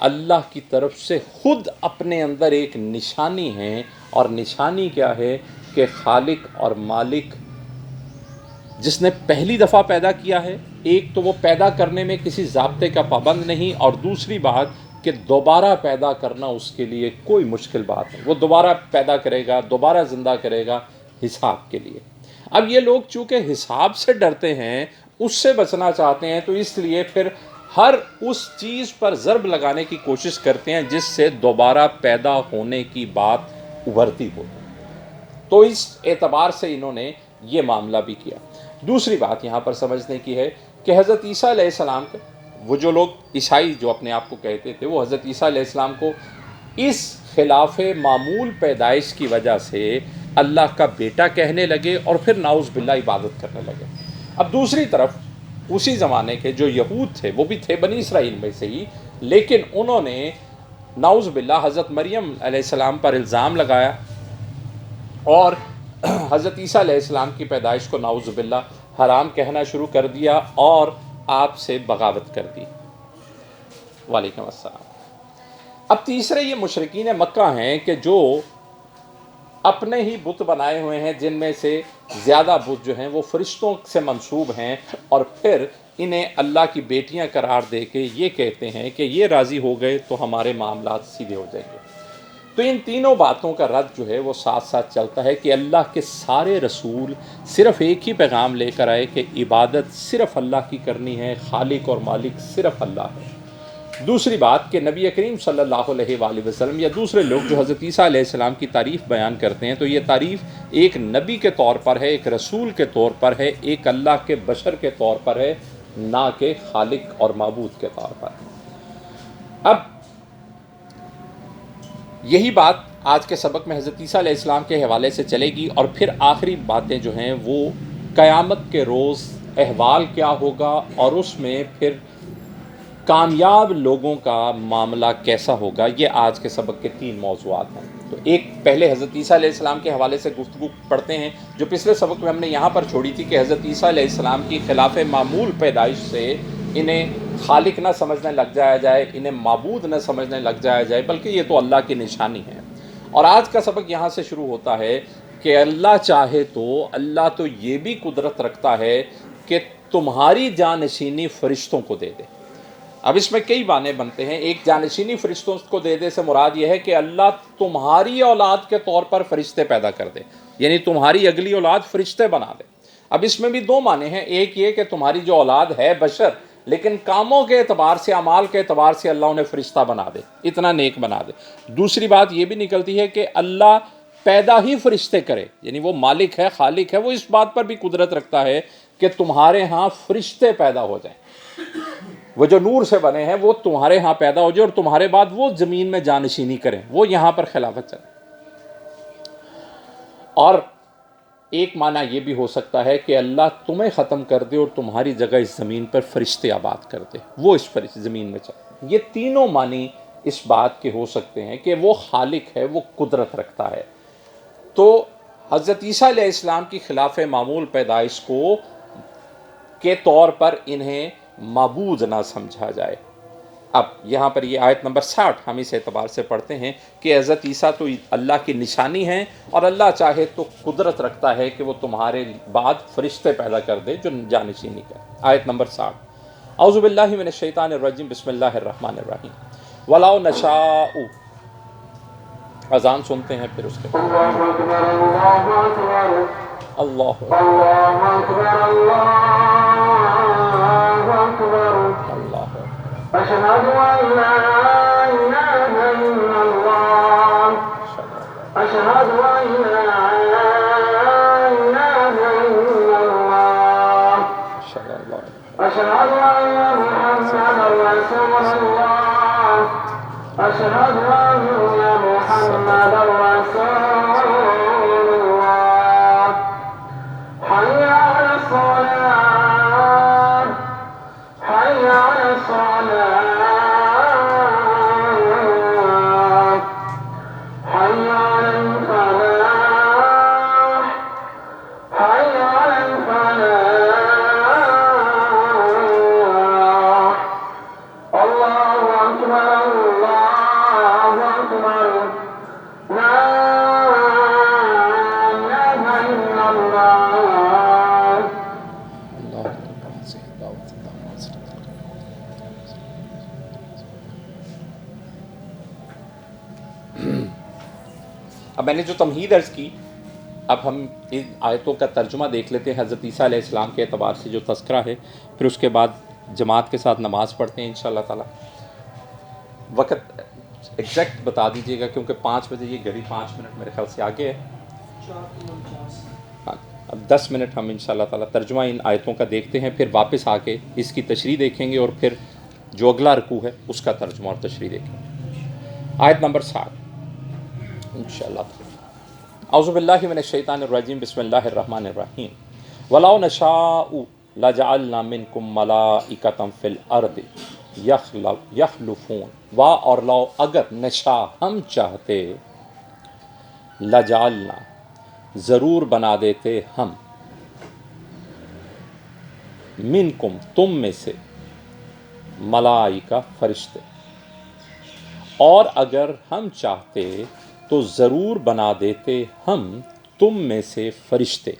اللہ کی طرف سے خود اپنے اندر ایک نشانی ہے، اور نشانی کیا ہے کہ خالق اور مالک جس نے پہلی دفعہ پیدا کیا ہے، ایک تو وہ پیدا کرنے میں کسی ضابطے کا پابند نہیں، اور دوسری بات کہ دوبارہ پیدا کرنا اس کے لیے کوئی مشکل بات نہیں، وہ دوبارہ پیدا کرے گا، دوبارہ زندہ کرے گا حساب کے لیے۔ اب یہ لوگ چونکہ حساب سے ڈرتے ہیں، اس سے بچنا چاہتے ہیں، تو اس لیے پھر ہر اس چیز پر ضرب لگانے کی کوشش کرتے ہیں جس سے دوبارہ پیدا ہونے کی بات ابھرتی ہو۔ تو اس اعتبار سے انہوں نے یہ معاملہ بھی کیا۔ دوسری بات یہاں پر سمجھنے کی ہے کہ حضرت عیسیٰ علیہ السلام کا، وہ جو لوگ عیسائی جو اپنے آپ کو کہتے تھے، وہ حضرت عیسیٰ علیہ السلام کو اس خلاف معمول پیدائش کی وجہ سے اللہ کا بیٹا کہنے لگے، اور پھر نعوذ باللہ عبادت کرنے لگے۔ اب دوسری طرف اسی زمانے کے جو یہود تھے، وہ بھی تھے بنی اسرائیل میں سے ہی، لیکن انہوں نے نعوذ باللہ حضرت مریم علیہ السلام پر الزام لگایا، اور حضرت عیسیٰ علیہ السلام کی پیدائش کو نعوذ باللہ حرام کہنا شروع کر دیا، اور آپ سے بغاوت کر دی۔ وعلیکم السلام۔ اب تیسرے یہ مشرکین مکہ ہیں کہ جو اپنے ہی بت بنائے ہوئے ہیں، جن میں سے زیادہ بت جو ہیں وہ فرشتوں سے منسوب ہیں، اور پھر انہیں اللہ کی بیٹیاں قرار دے کے یہ کہتے ہیں کہ یہ راضی ہو گئے تو ہمارے معاملات سیدھے ہو جائیں گے۔ تو ان تینوں باتوں کا رد جو ہے وہ ساتھ ساتھ چلتا ہے کہ اللہ کے سارے رسول صرف ایک ہی پیغام لے کر آئے کہ عبادت صرف اللہ کی کرنی ہے، خالق اور مالک صرف اللہ ہے۔ دوسری بات کہ نبی کریم صلی اللہ علیہ وآلہ وسلم یا دوسرے لوگ جو حضرت عیسیٰ علیہ السلام کی تعریف بیان کرتے ہیں، تو یہ تعریف ایک نبی کے طور پر ہے، ایک رسول کے طور پر ہے، ایک اللہ کے بشر کے طور پر ہے، نہ کہ خالق اور معبود کے طور پر۔ اب یہی بات آج کے سبق میں حضرت عیسیٰ علیہ السلام کے حوالے سے چلے گی، اور پھر آخری باتیں جو ہیں وہ قیامت کے روز احوال کیا ہوگا، اور اس میں پھر کامیاب لوگوں کا معاملہ کیسا ہوگا۔ یہ آج کے سبق کے 3 موضوعات ہیں۔ تو ایک پہلے حضرت عیسیٰ علیہ السلام کے حوالے سے گفتگو پڑھتے ہیں، جو پچھلے سبق میں ہم نے یہاں پر چھوڑی تھی کہ حضرت عیسیٰ علیہ السلام کی خلاف معمول پیدائش سے انہیں خالق نہ سمجھنے لگ جایا جائے، انہیں معبود نہ سمجھنے لگ جایا جائے، بلکہ یہ تو اللہ کی نشانی ہے۔ اور آج کا سبق یہاں سے شروع ہوتا ہے کہ اللہ چاہے تو اللہ تو یہ بھی قدرت رکھتا ہے کہ تمہاری جانشینی فرشتوں کو دے دے۔ اب اس میں کئی معنی بنتے ہیں۔ ایک جانشینی فرشتوں کو دے دے سے مراد یہ ہے کہ اللہ تمہاری اولاد کے طور پر فرشتے پیدا کر دے، یعنی تمہاری اگلی اولاد فرشتے بنا دے۔ اب اس میں بھی 2 معنی ہیں۔ ایک یہ کہ تمہاری جو اولاد ہے بشر، لیکن کاموں کے اعتبار سے، اعمال کے اعتبار سے اللہ انہیں فرشتہ بنا دے، اتنا نیک بنا دے۔ دوسری بات یہ بھی نکلتی ہے کہ اللہ پیدا ہی فرشتے کرے، یعنی وہ مالک ہے، خالق ہے، وہ اس بات پر بھی قدرت رکھتا ہے کہ تمہارے ہاں فرشتے پیدا ہو جائیں، وہ جو نور سے بنے ہیں وہ تمہارے ہاں پیدا ہو جائے، اور تمہارے بعد وہ زمین میں جانشینی کریں، وہ یہاں پر خلافت چلے۔ اور ایک معنی یہ بھی ہو سکتا ہے کہ اللہ تمہیں ختم کر دے اور تمہاری جگہ اس زمین پر فرشتے آباد کر دے، وہ اس زمین میں چلے۔ یہ تینوں معنی اس بات کے ہو سکتے ہیں کہ وہ خالق ہے، وہ قدرت رکھتا ہے۔ تو حضرت عیسیٰ علیہ السلام کی خلاف معمول پیدائش کو کے طور پر انہیں معبود نہ سمجھا جائے۔ اب یہاں پر یہ آیت نمبر 60 ہم اس اعتبار سے پڑھتے ہیں کہ حضرت عیسیٰ تو اللہ کی نشانی ہیں، اور اللہ چاہے تو قدرت رکھتا ہے کہ وہ تمہارے بعد فرشتے پیدا کر دے جو جانشینی کا۔ آیت نمبر 60، اعوذ باللہ من الشیطان الرجیم، بسم اللہ الرحمن الرحیم۔ وَلَوْ نَشَاءُ، اذان سنتے ہیں پھر اس کے بعد۔ اللہ اللہ أشهد أن لا إله إلا الله أشهد أن لا إله إلا الله أشهد أن محمدا رسول الله أشهد أن محمدا رسول الله حي على الصلاة حي على الصلاة لا إله إلا الله اب میں نے جو تمہید عرض کی، اب ہم ان آیتوں کا ترجمہ دیکھ لیتے ہیں حضرت عیسیٰ علیہ السلام کے اعتبار سے جو تذکرہ ہے، پھر اس کے بعد جماعت کے ساتھ نماز پڑھتے ہیں انشاءاللہ تعالی۔ وقت ایگزیکٹ بتا دیجیے گا کیونکہ 5 بجے یہ گھڑی 5 منٹ میرے خیال سے آگے ہے۔ ہاں، اب 10 منٹ ہم انشاءاللہ تعالی ترجمہ ان آیتوں کا دیکھتے ہیں، پھر واپس آ کے اس کی تشریح دیکھیں گے اور پھر جو اگلا رکوع ہے اس کا ترجمہ اور تشریح دیکھیں گے۔ آیت نمبر 7 انشاءاللہ تعالی۔ اعوذ باللہ من الشیطان الرجیم، بسم اللہ الرحمن الرحیم۔ وَلَوْ نَشَاءُ لَجَعَلْنَا مِنْكُمْ مَلَائِكَةً فِي الْأَرْضِ يَخْلُفُونَ، وا اور لو اگر نشا ہم چاہتے، لَجَعَلْنَا ضرور بنا دیتے ہم، منکم تم میں سے، ملائکہ فرشتے، اور اگر ہم چاہتے تو ضرور بنا دیتے ہم تم میں سے فرشتے۔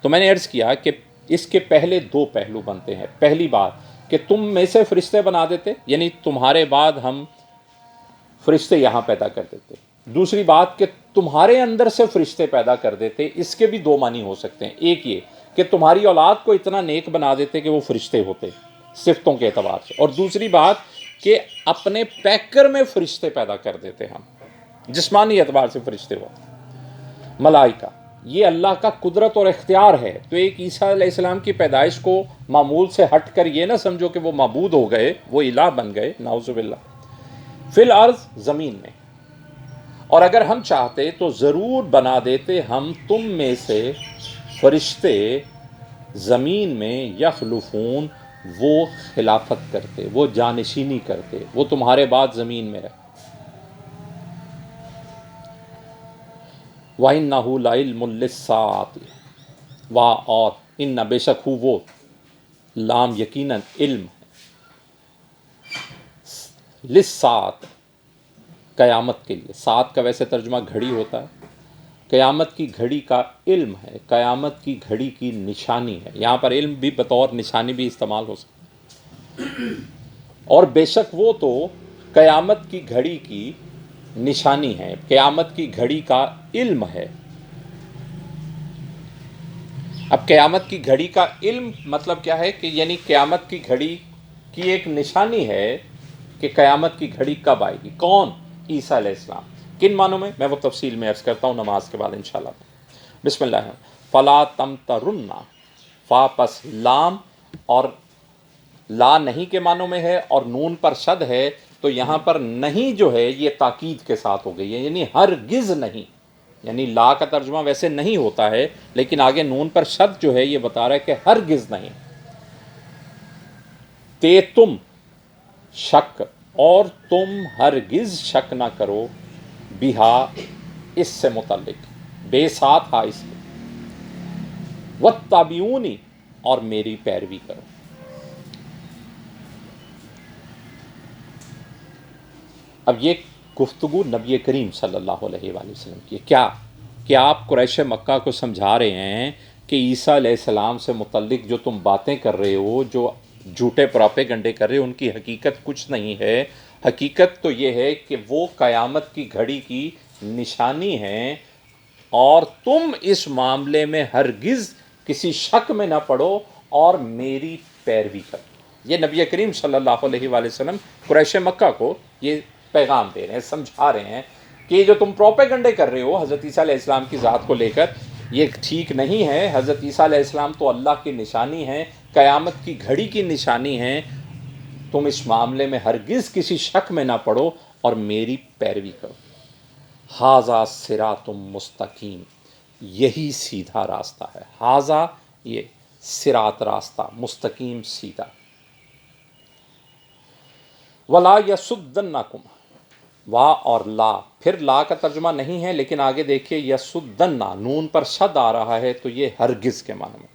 تو میں نے عرض کیا کہ اس کے پہلے 2 پہلو بنتے ہیں۔ پہلی بات کہ تم میں سے فرشتے بنا دیتے، یعنی تمہارے بعد ہم فرشتے یہاں پیدا کر دیتے۔ دوسری بات کہ تمہارے اندر سے فرشتے پیدا کر دیتے۔ اس کے بھی 2 معنی ہو سکتے ہیں۔ ایک یہ کہ تمہاری اولاد کو اتنا نیک بنا دیتے کہ وہ فرشتے ہوتے صفتوں کے اعتبار سے، اور دوسری بات کہ اپنے پیکر میں فرشتے پیدا کر دیتے ہم، جسمانی اعتبار سے فرشتے ہوتے۔ ملائکہ یہ اللہ کا قدرت اور اختیار ہے۔ تو ایک عیسیٰ علیہ السلام کی پیدائش کو معمول سے ہٹ کر یہ نہ سمجھو کہ وہ معبود ہو گئے، وہ الہ بن گئے، نعوذ باللہ۔ فی الارض زمین میں، اور اگر ہم چاہتے تو ضرور بنا دیتے ہم تم میں سے فرشتے زمین میں، یخلفون وہ خلافت کرتے، وہ جانشینی کرتے، وہ تمہارے بعد زمین میں رہے۔ وَإِنَّهُ لَعِلْمٌ لِلسَّاعَةِ، وا اور ان بے شک ہو وہ، لام یقیناً علم ہے، للساعۃ قیامت کے لیے۔ ساعت کا ویسے ترجمہ گھڑی ہوتا ہے، قیامت کی گھڑی کا علم ہے، قیامت کی گھڑی کی نشانی ہے۔ یہاں پر علم بھی بطور نشانی بھی استعمال ہو سکتا ہے۔ اور بے شک وہ تو قیامت کی گھڑی کی نشانی ہے، قیامت کی گھڑی کا علم ہے۔ اب قیامت کی گھڑی کا علم مطلب کیا ہے کہ یعنی قیامت کی گھڑی کی ایک نشانی ہے کہ قیامت کی گھڑی کب آئے گی۔ کون؟ عیسیٰ علیہ السلام۔ کن معنوں میں؟ میں وہ تفصیل میں عرض کرتا ہوں نماز کے بعد انشاءاللہ۔ بسم اللہ۔ فلا تمترن، فا پس لام اور لا نہیں کے معنوں میں ہے، اور نون پر شد ہے، تو یہاں پر نہیں جو ہے یہ تاکید کے ساتھ ہو گئی ہے، یعنی ہرگز نہیں۔ یعنی لا کا ترجمہ ویسے نہیں ہوتا ہے، لیکن آگے نون پر شد جو ہے یہ بتا رہا ہے کہ ہرگز نہیں۔ تے تم شک، اور تم ہرگز شک نہ کرو، بہا اس سے متعلق، بے ساتھ ہا اس کے، واتبعونی اور میری پیروی کرو۔ اب یہ گفتگو نبی کریم صلی اللہ علیہ وآلہ وسلم کی کیا کہ آپ قریش مکہ کو سمجھا رہے ہیں کہ عیسیٰ علیہ السلام سے متعلق جو تم باتیں کر رہے ہو، جو جھوٹے پراپیگنڈے کر رہے ہو، ان کی حقیقت کچھ نہیں ہے۔ حقیقت تو یہ ہے کہ وہ قیامت کی گھڑی کی نشانی ہیں، اور تم اس معاملے میں ہرگز کسی شک میں نہ پڑو اور میری پیروی کرو۔ یہ نبی کریم صلی اللہ علیہ وآلہ وسلم قریش مکہ کو یہ پیغام دے رہے ہیں، سمجھا رہے ہیں کہ یہ جو تم پروپیگنڈے کر رہے ہو حضرت عیسیٰ علیہ السلام کی ذات کو لے کر، یہ ٹھیک نہیں ہے۔ حضرت عیسیٰ علیہ السلام تو اللہ کی نشانی ہیں، قیامت کی گھڑی کی نشانی ہیں۔ تم اس معاملے میں ہرگز کسی شک میں نہ پڑو اور میری پیروی کرو۔ ھذا صراط مستقیم، یہی سیدھا راستہ ہے۔ ھذا یہ صراط راستہ، مستقیم سیدھا۔ ولا یصدنکم، وا اور لا، پھر لا کا ترجمہ نہیں ہے لیکن آگے دیکھیے یصدنا، نون پر شد آ رہا ہے تو یہ ہرگز کے معنی میں۔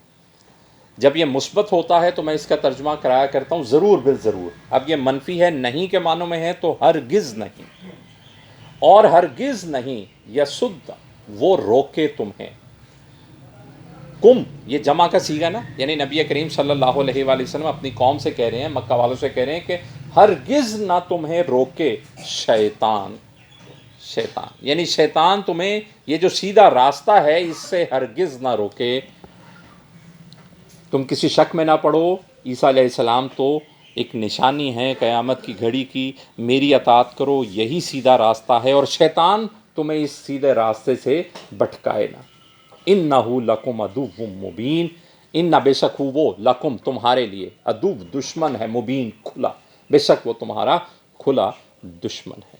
جب یہ مثبت ہوتا ہے تو میں اس کا ترجمہ کرایا کرتا ہوں ضرور بالضرور۔ اب یہ منفی ہے، نہیں کے معنوں میں ہے تو ہرگز نہیں۔ اور ہرگز نہیں یسد وہ روکے تمہیں. کم یہ جمع کا صیغہ نا، یعنی نبی کریم صلی اللہ علیہ وآلہ وسلم اپنی قوم سے کہہ رہے ہیں، مکہ والوں سے کہہ رہے ہیں کہ ہرگز نہ تمہیں روکے شیطان. شیطان یعنی شیطان تمہیں یہ جو سیدھا راستہ ہے اس سے ہرگز نہ روکے. تم کسی شک میں نہ پڑو، عیسیٰ علیہ السلام تو ایک نشانی ہے قیامت کی گھڑی کی، میری اطاعت کرو، یہی سیدھا راستہ ہے، اور شیطان تمہیں اس سیدھے راستے سے بھٹکائے نہ. اِنَّهُ لَكُمْ عَدُوٌّ مُبِینٌ، ان بے شک وہ لکم تمہارے لیے، عدو دشمن ہے، مبین کھلا، بے شک وہ تمہارا کھلا دشمن ہے.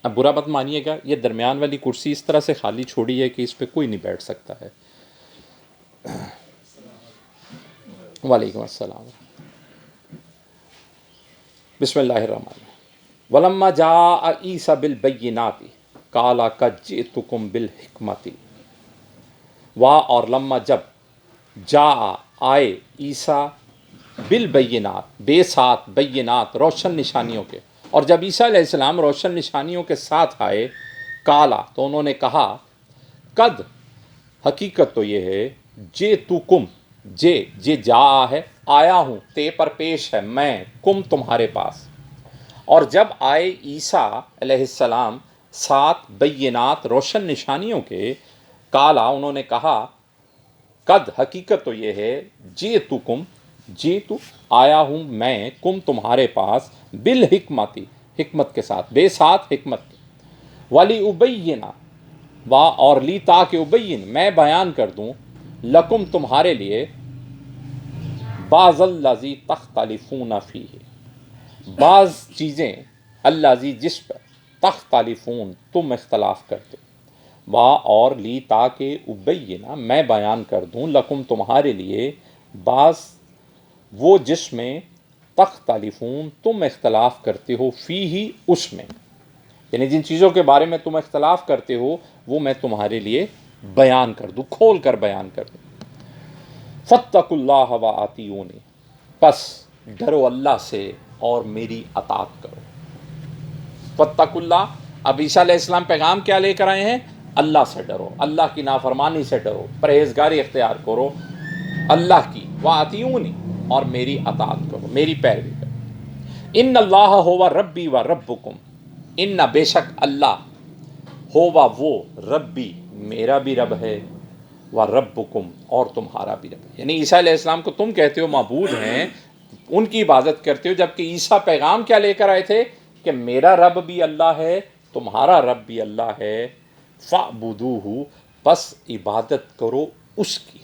اب برا مت مانیے گا، یہ درمیان والی کرسی اس طرح سے خالی چھوڑی ہے کہ اس پہ کوئی نہیں بیٹھ سکتا ہے. وعلیکم السلام. بسم اللہ الرحمن الرحیم. وَلَمَّا جَاءَ عِیسیٰ بِالْبَیِّنَاتِ قَالَ قَدْ جِئْتُکُم بِالْحِکْمَةِ. اور لما جب جاء آئے عیسیٰ بالبینات بے ساتھ بینات روشن نشانیوں کے، اور جب عیسیٰ علیہ السلام روشن نشانیوں کے ساتھ آئے، کالا تو انہوں نے کہا، قد حقیقت تو یہ ہے، جئتکم جے جا ہے آیا ہوں، تے پر پیش ہے میں، کم تمہارے پاس. اور جب آئے عیسیٰ علیہ السلام ساتھ بینات روشن نشانیوں کے، کالا انہوں نے کہا، قد حقیقت تو یہ ہے، جئتکم جئت آیا ہوں میں، کم تمہارے پاس، بالحکمتی حکمت کے ساتھ، بے ساتھ حکمت کے، ولی ابینا اور لی تاکہ ابین میں بیان کر دوں، لکم تمہارے لیے، بعض الذی تختلفون فیہ بعض چیزیں، الذی جس پر، تختلفون تم اختلاف کرتے، اور لی تاکہ ابینا میں بیان کر دوں، لکم تمہارے لیے، بعض وہ جس میں، تختلفون تم اختلاف کرتے ہو، فیہ اس میں، یعنی جن چیزوں کے بارے میں تم اختلاف کرتے ہو وہ میں تمہارے لیے بیان کر دوں، کھول کر بیان کر دوں. فاتقوا اللہ وأطیعونی، پس ڈرو اللہ سے اور میری اطاعت کرو. فاتقوا اللہ، اب عیسیٰ علیہ السلام پیغام کیا لے کر آئے ہیں؟ اللہ سے ڈرو، اللہ کی نافرمانی سے ڈرو، پرہیزگاری اختیار کرو اللہ کی، وأطیعونی اور میری اطاعت کرو، میری پیروی کرو. ان اللہ ہوا ربی و ربکم، ان بے شک اللہ ہوا وہ ربی میرا بھی رب ہے، و ربکم اور تمہارا بھی رب ہے. یعنی عیسیٰ علیہ السلام کو تم کہتے ہو معبود ہیں، ان کی عبادت کرتے ہو، جبکہ عیسیٰ پیغام کیا لے کر آئے تھے کہ میرا رب بھی اللہ ہے، تمہارا رب بھی اللہ ہے، فاعبدوہ پس عبادت کرو اس کی،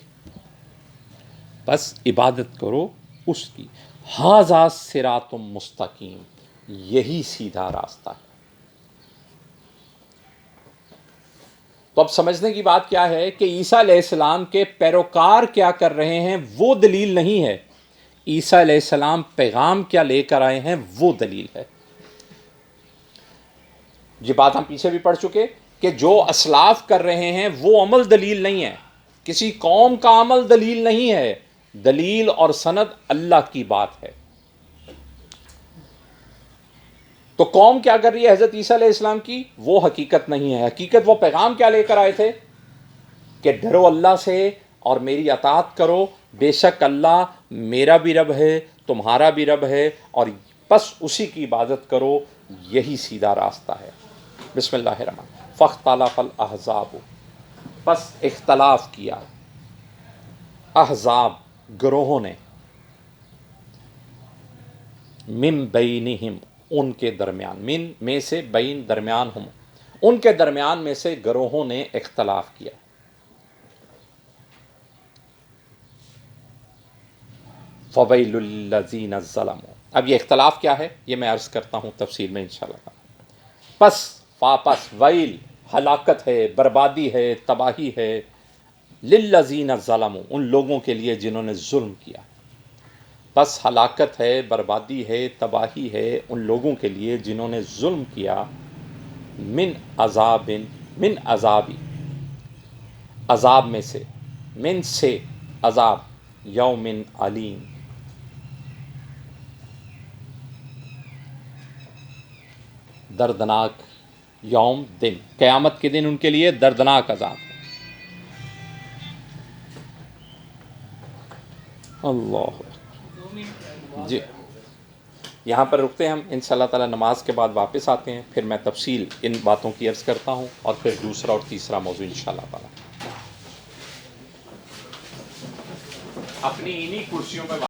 بس عبادت کرو اس کی. ھذا صراط مستقیم، یہی سیدھا راستہ ہے. تو اب سمجھنے کی بات کیا ہے کہ عیسیٰ علیہ السلام کے پیروکار کیا کر رہے ہیں وہ دلیل نہیں ہے، عیسیٰ علیہ السلام پیغام کیا لے کر آئے ہیں وہ دلیل ہے. یہ بات ہم پیچھے بھی پڑھ چکے کہ جو اسلاف کر رہے ہیں وہ عمل دلیل نہیں ہے، کسی قوم کا عمل دلیل نہیں ہے، دلیل اور سند اللہ کی بات ہے. تو قوم کیا کر رہی ہے حضرت عیسیٰ علیہ السلام کی؟ وہ حقیقت نہیں ہے. حقیقت وہ پیغام کیا لے کر آئے تھے کہ ڈرو اللہ سے اور میری اطاعت کرو، بے شک اللہ میرا بھی رب ہے، تمہارا بھی رب ہے، اور بس اسی کی عبادت کرو، یہی سیدھا راستہ ہے. بسم اللہ الرحمن الرحیم. فاختلف الاحزاب، پس اختلاف کیا احزاب گروہوں نے، من بینہم ان کے درمیان، من میں سے، بین درمیان، ہم ان کے درمیان میں سے گروہوں نے اختلاف کیا. فویل للذین ظلموا، اب یہ اختلاف کیا ہے یہ میں عرض کرتا ہوں تفصیل میں انشاءاللہ. پس ویل ہلاکت ہے، بربادی ہے، تباہی ہے، للذین ظلموا ان لوگوں کے لیے جنہوں نے ظلم کیا. بس ہلاکت ہے، بربادی ہے، تباہی ہے ان لوگوں کے لیے جنہوں نے ظلم کیا، من عذابی عذاب میں سے، من سے عذاب، یوم علیم دردناک یوم دن، قیامت کے دن ان کے لیے دردناک عذاب ہے۔ اللہ جی، یہاں پر رکتے ہیں ہم، انشاءاللہ تعالی نماز کے بعد واپس آتے ہیں، پھر میں تفصیل ان باتوں کی عرض کرتا ہوں، اور پھر دوسرا اور تیسرا موضوع انشاءاللہ تعالی اپنی انہی کرسیوں پہ